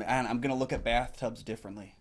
man, I'm going to look at bathtubs differently.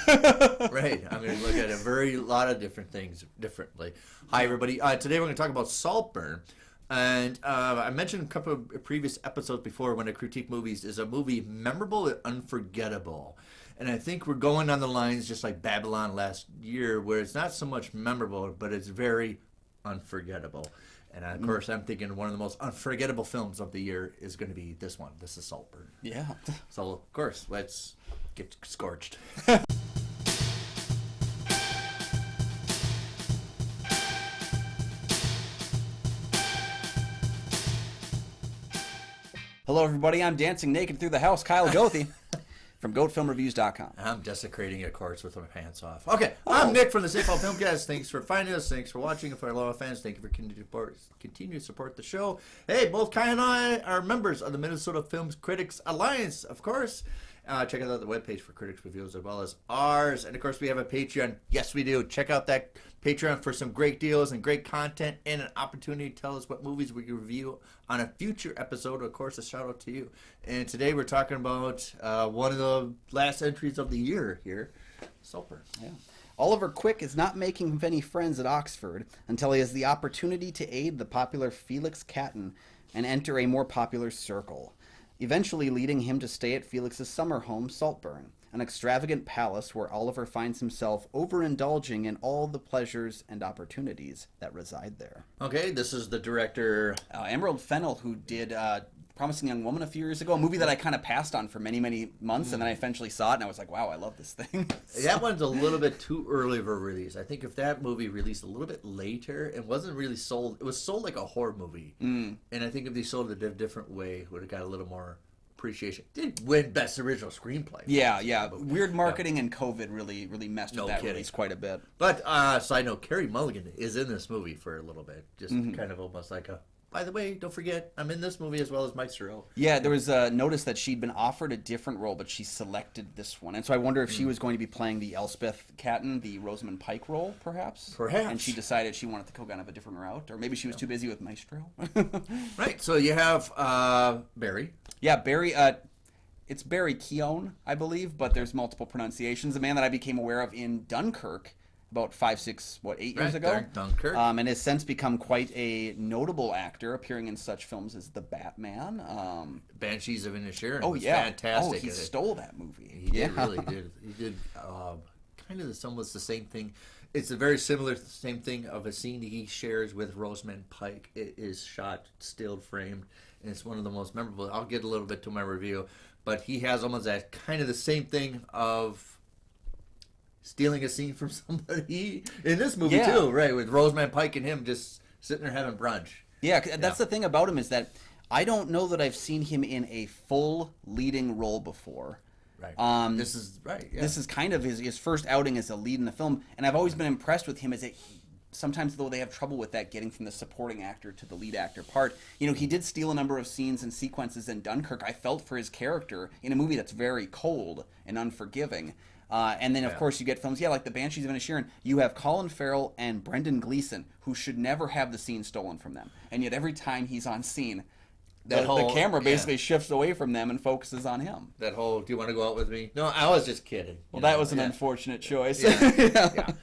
Right. I'm going to look at a lot of different things differently. Hi, everybody. Today we're going to talk about Saltburn. And I mentioned a couple of previous episodes before when I critique movies, is a movie memorable and unforgettable. And I think we're going on the lines just like Babylon last year, where it's not so much memorable, but it's very unforgettable. And of course, I'm thinking one of the most unforgettable films of the year is going to be this one. This is Saltburn. Yeah. So, of course, let's get scorched. Hello, everybody. I'm dancing naked through the house, Kyle Goethe from GoatFilmReviews.com. I'm desecrating a course with my pants off. Okay, I'm Nick from the St. Paul Filmcast. Thanks for finding us. Thanks for watching. And for our loyal fans, thank you for continue to support the show. Hey, both Kai and I are members of the Minnesota Film Critics Alliance, of course. Check out the webpage for critics reviews as well as ours. And, of course, we have a Patreon. Yes, we do. Check out that Patreon for some great deals and great content and an opportunity to tell us what movies we can review on a future episode. Of course, a shout-out to you. And today we're talking about one of the last entries of the year here, Saltburn. Yeah. Oliver Quick is not making many friends at Oxford until he has the opportunity to aid the popular Felix Catton and enter a more popular circle, eventually leading him to stay at Felix's summer home, Saltburn, an extravagant palace where Oliver finds himself overindulging in all the pleasures and opportunities that reside there. Okay, this is the director... Emerald Fennell, who did Promising Young Woman a few years ago, a movie that I kind of passed on for many, many months, and then I eventually saw it, and I was like, wow, I love this thing. That one's a little bit too early of a release. I think if that movie released a little bit later, it wasn't really sold. It was sold like a horror movie. And I think if they sold it a different way, it would have got a little more appreciation. Did win Best Original Screenplay. Yeah. Weird marketing and COVID really messed with that release quite a bit. But, side note, Carey Mulligan is in this movie for a little bit. Just kind of almost like a, by the way, don't forget, I'm in this movie as well as Maestro. Yeah, there was a notice that she'd been offered a different role, but she selected this one. And so I wonder if she was going to be playing the Elspeth Catton, the Rosamund Pike role, perhaps? Perhaps. And she decided she wanted to go kind of a different route. Or maybe she was too busy with Maestro. Right, so you have Barry. Yeah, Barry... it's Barry Keoghan, I believe, but there's multiple pronunciations. A man that I became aware of in Dunkirk about 8 years ago. Dunkirk. And has since become quite a notable actor, appearing in such films as The Batman. Banshees of Inisherin. Oh, was yeah. Fantastic. Oh, he stole that movie. He really did. He did kind of almost the same thing. It's a very similar same thing of a scene he shares with Rosamund Pike. It is shot, stilled, framed, and it's one of the most memorable. I'll get a little bit to my review, but he has almost that kind of the same thing of stealing a scene from somebody in this movie too, right? With Rosamund Pike and him just sitting there having brunch. Yeah, that's the thing about him is that I don't know that I've seen him in a full leading role before. Right. This is right. Yeah. This is kind of his first outing as a lead in the film, and I've always been impressed with him as sometimes, though, they have trouble with that, getting from the supporting actor to the lead actor part. You know, he did steal a number of scenes and sequences in Dunkirk. I felt for his character in a movie that's very cold and unforgiving. And then, of course, you get films, like The Banshees of Inisherin. You have Colin Farrell and Brendan Gleeson, who should never have the scene stolen from them. And yet every time he's on scene, the camera basically shifts away from them and focuses on him. That whole, do you want to go out with me? No, I was just kidding. Well, that was an unfortunate choice. Yeah.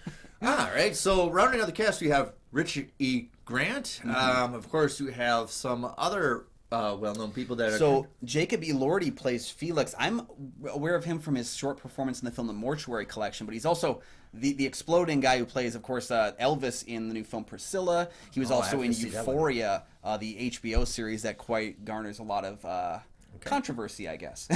All right, so rounding out the cast, we have Richard E. Grant. Of course, you have some other well-known people that are... So, Jacob Elordi plays Felix. I'm aware of him from his short performance in the film The Mortuary Collection, but he's also the exploding guy who plays, of course, Elvis in the new film Priscilla. He was also in Euphoria, the HBO series that quite garners a lot of controversy, I guess.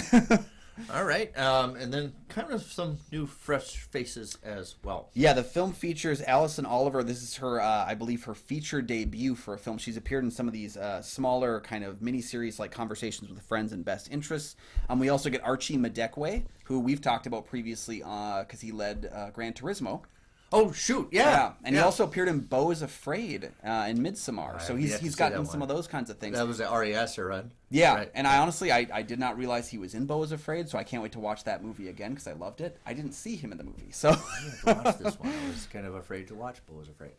All right, and then kind of some new fresh faces as well. Yeah, the film features Alison Oliver. This is her, I believe, her feature debut for a film. She's appeared in some of these smaller kind of miniseries like Conversations with Friends and Best Interests. We also get Archie Madekwe, who we've talked about previously because he led Gran Turismo. Oh, shoot, yeah. And he also appeared in Beau is Afraid in Midsommar. So he's gotten some of those kinds of things. That was the RES run. Yeah, right. And I honestly, I did not realize he was in Beau is Afraid, so I can't wait to watch that movie again because I loved it. I didn't see him in the movie, so... I have to watch this one. I was kind of afraid to watch Beau is Afraid.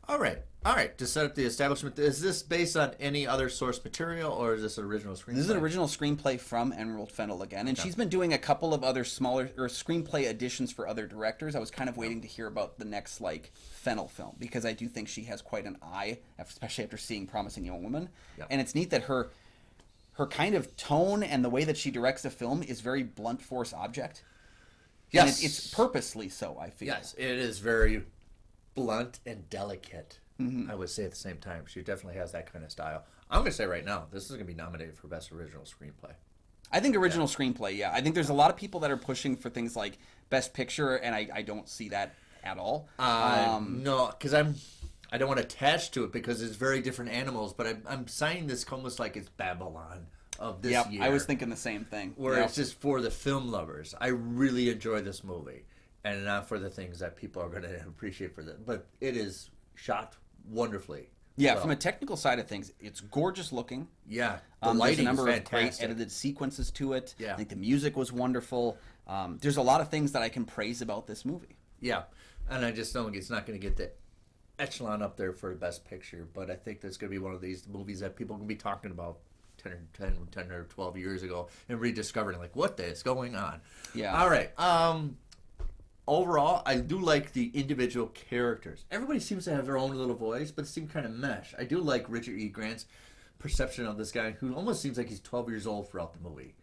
All right. All right. To set up the establishment, is this based on any other source material, or is this an original screenplay? This is an original screenplay from Emerald Fennell again, and she's been doing a couple of other smaller or screenplay additions for other directors. I was kind of waiting to hear about the next like Fennell film because I do think she has quite an eye, especially after seeing Promising Young Woman. Yep. And it's neat that her kind of tone and the way that she directs a film is very blunt force object. Yes, and it's purposely so. I feel. Yes, it is very blunt and delicate. I would say at the same time. She definitely has that kind of style. I'm going to say right now, this is going to be nominated for Best Original Screenplay. I think original screenplay, yeah. I think there's a lot of people that are pushing for things like Best Picture, and I don't see that at all. No, because I don't want to attach to it because it's very different animals, but I'm signing this almost like it's Babylon of this year. I was thinking the same thing. Where it's just for the film lovers. I really enjoy this movie, and not for the things that people are going to appreciate for that. But it is shot wonderfully. Yeah, well. From a technical side of things, it's gorgeous looking. Yeah, the lighting there's a number is of great fantastic. edited sequences to it. Yeah. I think the music was wonderful. There's a lot of things that I can praise about this movie. Yeah, and I just don't. It's not going to get the echelon up there for the Best Picture, but I think that's going to be one of these movies that people are going to be talking about 10 or 12 years ago and rediscovering, like, what is going on? Yeah. All right. Overall, I do like the individual characters. Everybody seems to have their own little voice, but it seems kind of mesh. I do like Richard E. Grant's perception of this guy, who almost seems like he's 12 years old throughout the movie.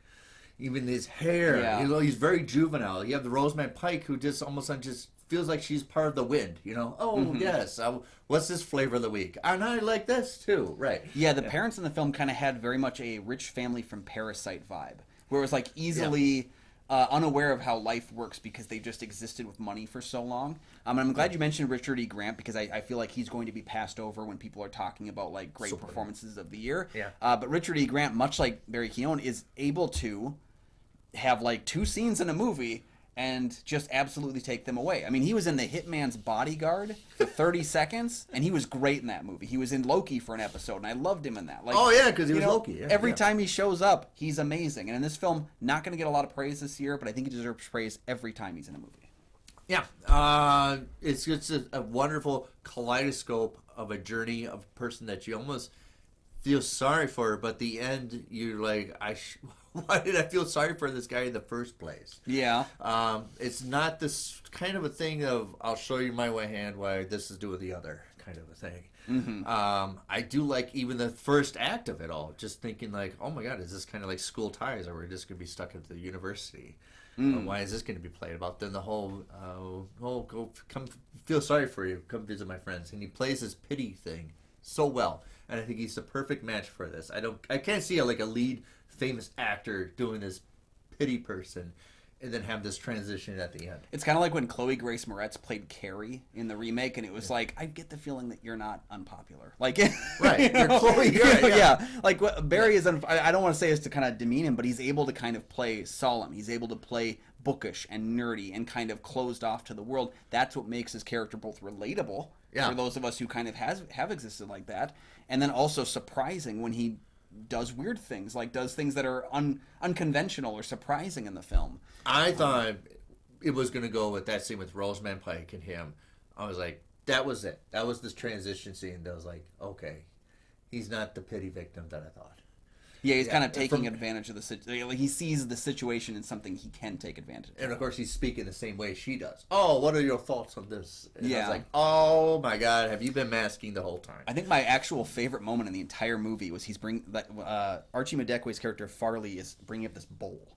Even his hair, Yeah. he's very juvenile. You have the Rosamund Pike, who just almost just feels like she's part of the wind. Oh yes, what's this flavor of the week? And I like this too, right? Yeah, the parents in the film kind of had very much a rich family from Parasite vibe, where it was like easily unaware of how life works because they just existed with money for so long. And I'm glad you mentioned Richard E. Grant because I feel like he's going to be passed over when people are talking about like great performances of the year. Yeah. But Richard E. Grant, much like Barry Keoghan, is able to have like 2 scenes in a movie and just absolutely take them away. I mean, he was in The Hitman's Bodyguard for 30 seconds, and he was great in that movie. He was in Loki for an episode, and I loved him in that. Like, oh, yeah, because he was Loki. Yeah, every time he shows up, he's amazing. And in this film, not going to get a lot of praise this year, but I think he deserves praise every time he's in a movie. Yeah. It's just a wonderful kaleidoscope of a journey of a person that you almost feel sorry for, but the end, you're like, why did I feel sorry for this guy in the first place? Yeah. It's not this kind of a thing of, I'll show you my way hand while this is doing the other kind of a thing. Mm-hmm. I do like even the first act of it all, just thinking like, oh my God, is this kind of like School Ties, or we're just going to be stuck at the university? Why is this going to be played about? Then the whole, go come feel sorry for you, come visit my friends. And he plays this pity thing so well. And I think he's the perfect match for this. I can't see a lead famous actor doing this pity person and then have this transition at the end. It's kind of like when Chloe Grace Moretz played Carrie in the remake, and it was like, I get the feeling that you're not unpopular. Like, right, you're Chloe. Yeah. Like what Barry is. I don't want to say this to kind of demean him, but he's able to kind of play solemn. He's able to play bookish and nerdy and kind of closed off to the world. That's what makes his character both relatable for those of us who kind of have existed like that, and then also surprising when he does weird things, like does things that are unconventional or surprising in the film. I thought it was going to go with that scene with Rosamund Pike and him. I was like, that was it. That was this transition scene that was like, okay, he's not the pity victim that I thought. Yeah, he's kind of taking advantage of the situation. Like, he sees the situation in something he can take advantage of. And of course, he's speaking the same way she does. Oh, what are your thoughts on this? And I was Yeah. like, oh my God, have you been masking the whole time? I think my actual favorite moment in the entire movie was Archie Madekwe's character Farley is bringing up this bowl.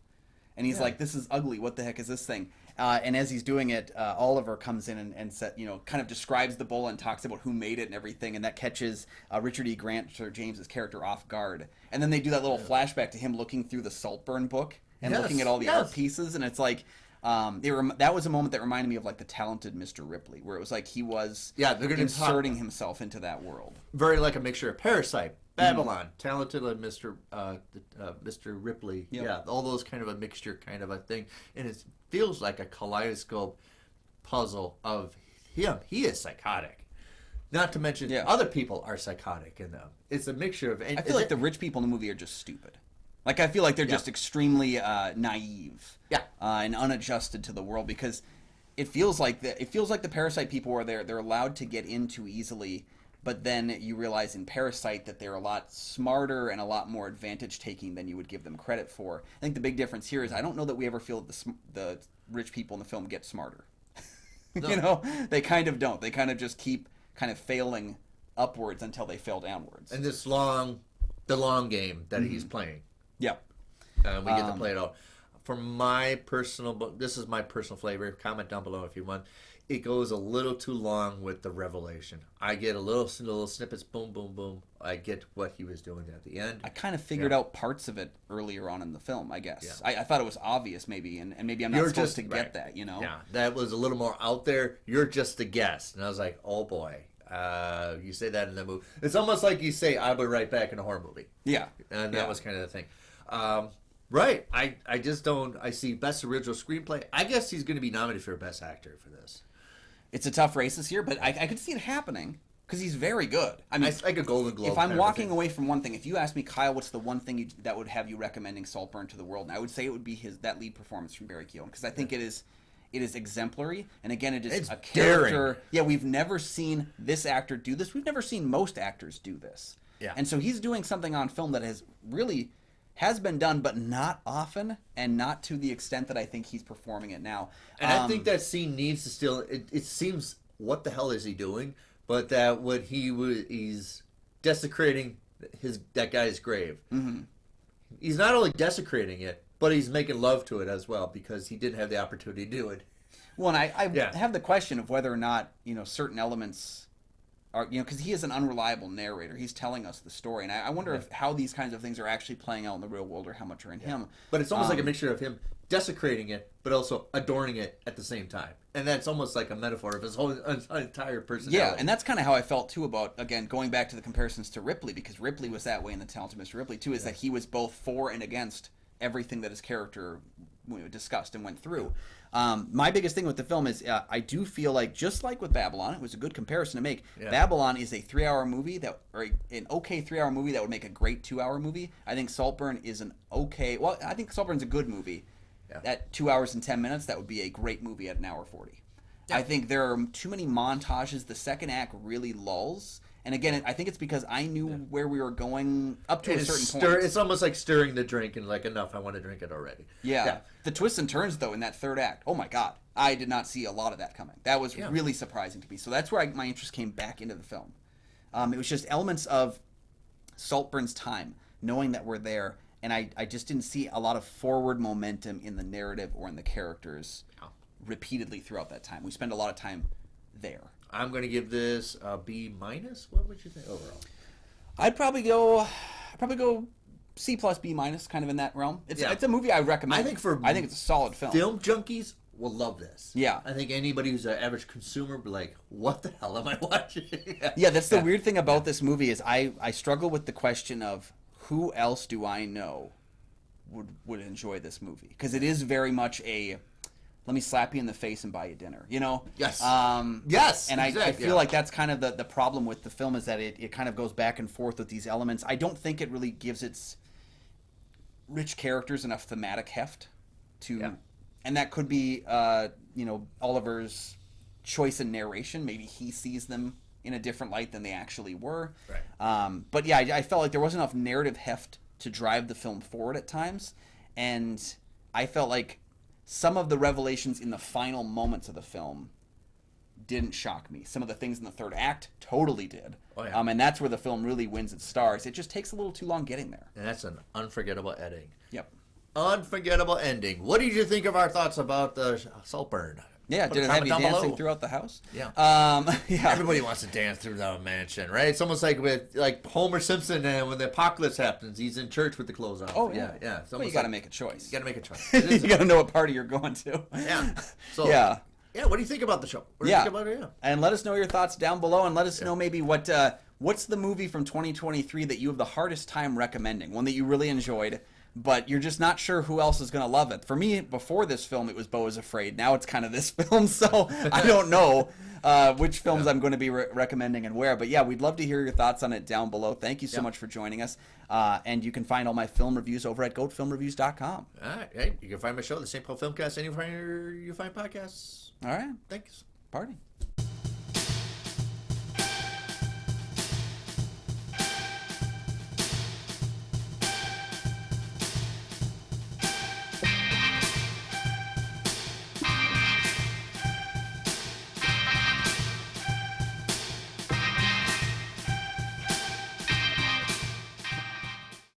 And he's like, this is ugly. What the heck is this thing? And as he's doing it, Oliver comes in and kind of describes the bowl and talks about who made it and everything. And that catches Richard E. Grant, Sir James's character, off guard. And then they do that little flashback to him looking through the Saltburn book and looking at all the art pieces. And it's like, that was a moment that reminded me of like the Talented Mr. Ripley, where it was like he was inserting himself into that world. Very like a mixture of Parasite, Babylon, Talented like Mr. Ripley. Yep. Yeah, all those kind of a mixture kind of a thing. And it feels like a kaleidoscope puzzle of him. He is psychotic. Not to mention other people are psychotic in them. It's a mixture of... I feel like the rich people in the movie are just stupid. Like, I feel like they're just extremely naive and unadjusted to the world because it feels like the Parasite people are they're allowed to get in too easily, but then you realize in Parasite that they're a lot smarter and a lot more advantage taking than you would give them credit for. I think the big difference here is I don't know that we ever feel that the rich people in the film get smarter. No. You know, they kind of don't. They kind of just keep kind of failing upwards until they fail downwards. And the long game that he's playing. Yeah. We get to play it out. For my personal, this is my personal flavor. Comment down below if you want. It goes a little too long with the revelation. I get a little snippets, boom, boom, boom. I get what he was doing at the end. I kind of figured out parts of it earlier on in the film, I guess. Yeah. I thought it was obvious, maybe, and maybe I'm not supposed to get that, you know? Yeah, that was a little more out there. You're just a guest. And I was like, oh, boy. You say that in the movie. It's almost like you say, I'll be right back in a horror movie. Yeah. And that was kind of the thing. Right. I just don't. I see Best Original Screenplay. I guess he's going to be nominated for Best Actor for this. It's a tough race this year, but I could see it happening because he's very good. I mean, it's like a Golden Globe. If I'm walking away from one thing, if you ask me, Kyle, what's the one thing that would have you recommending Saltburn to the world? And I would say it would be that lead performance from Barry Keoghan because I think it is exemplary, and again, it's a character. Daring. Yeah, we've never seen this actor do this. We've never seen most actors do this. Yeah, and so he's doing something on film that has been done, but not often, and not to the extent that I think he's performing it now. And I think that scene needs to still. It seems, what the hell is he doing? But that what he's desecrating that guy's grave. Mm-hmm. He's not only desecrating it, but he's making love to it as well because he didn't have the opportunity to do it. Well, and I have the question of whether or not certain elements are because he is an unreliable narrator. He's telling us the story, and I wonder if how these kinds of things are actually playing out in the real world or how much are in him. But it's almost like a mixture of him desecrating it, but also adorning it at the same time, and that's almost like a metaphor of his whole entire personality. Yeah, and that's kind of how I felt too about, again, going back to the comparisons to Ripley, because Ripley was that way in The Talented Mr. Ripley too, is that he was both for and against everything that his character discussed and went through. My biggest thing with the film is I do feel like, just like with Babylon, it was a good comparison to make. Yeah. Babylon is a 3-hour movie an okay 3-hour movie that would make a great 2-hour movie. I think Saltburn is I think Saltburn's a good movie. Yeah. At 2 hours and 10 minutes, that would be a great movie at 1 hour 40. Yeah. I think there are too many montages. The second act really lulls. And again, I think it's because I knew where we were going up to a certain point. It's almost like stirring the drink and like, enough, I want to drink it already. Yeah. The twists and turns, though, in that third act, oh my God, I did not see a lot of that coming. That was really surprising to me. So that's where my interest came back into the film. It was just elements of Saltburn's time, knowing that we're there, and I just didn't see a lot of forward momentum in the narrative or in the characters repeatedly throughout that time. We spend a lot of time there. I'm going to give this a B-. What would you think overall? I'd probably go C+, B-, kind of in that realm. It's a movie I recommend. I think it's a solid film. Film junkies will love this. Yeah. I think anybody who's an average consumer will be like, what the hell am I watching? Yeah, that's the weird thing about this movie is I struggle with the question of who else do I know would enjoy this movie? Because it is very much a let me slap you in the face and buy you dinner, Yes. Yes. And I feel like that's kind of the problem with the film is that it kind of goes back and forth with these elements. I don't think it really gives its rich characters enough thematic heft to, and that could be, Oliver's choice in narration. Maybe he sees them in a different light than they actually were. Right. But yeah, I felt like there wasn't enough narrative heft to drive the film forward at times. And I felt like some of the revelations in the final moments of the film didn't shock me. Some of the things in the third act totally did. Oh, yeah. And that's where the film really wins its stars. It just takes a little too long getting there. And that's an unforgettable ending. Yep. Unforgettable ending. What did you think of our thoughts about the Saltburn? Yeah, did it have you dancing throughout the house? Yeah. Yeah. Everybody wants to dance through the mansion, right? It's almost like with Homer Simpson and when the apocalypse happens, he's in church with the clothes on. Oh, yeah. Yeah. Well, you got to make a choice. You got to make a choice. You got to know what party you're going to. Yeah. So, yeah. Yeah, what do you think about the show? What do you think about it? Yeah. And let us know your thoughts down below, and let us know maybe what's the movie from 2023 that you have the hardest time recommending, one that you really enjoyed. but you're just not sure who else is going to love it. For me, before this film, it was Beau is Afraid. Now it's kind of this film, so I don't know which films I'm going to be recommending and where. But yeah, we'd love to hear your thoughts on it down below. Thank you so much for joining us. And you can find all my film reviews over at goatfilmreviews.com. All right. Hey, you can find my show, the St. Paul Filmcast, anywhere you find podcasts. All right. Thanks. Party.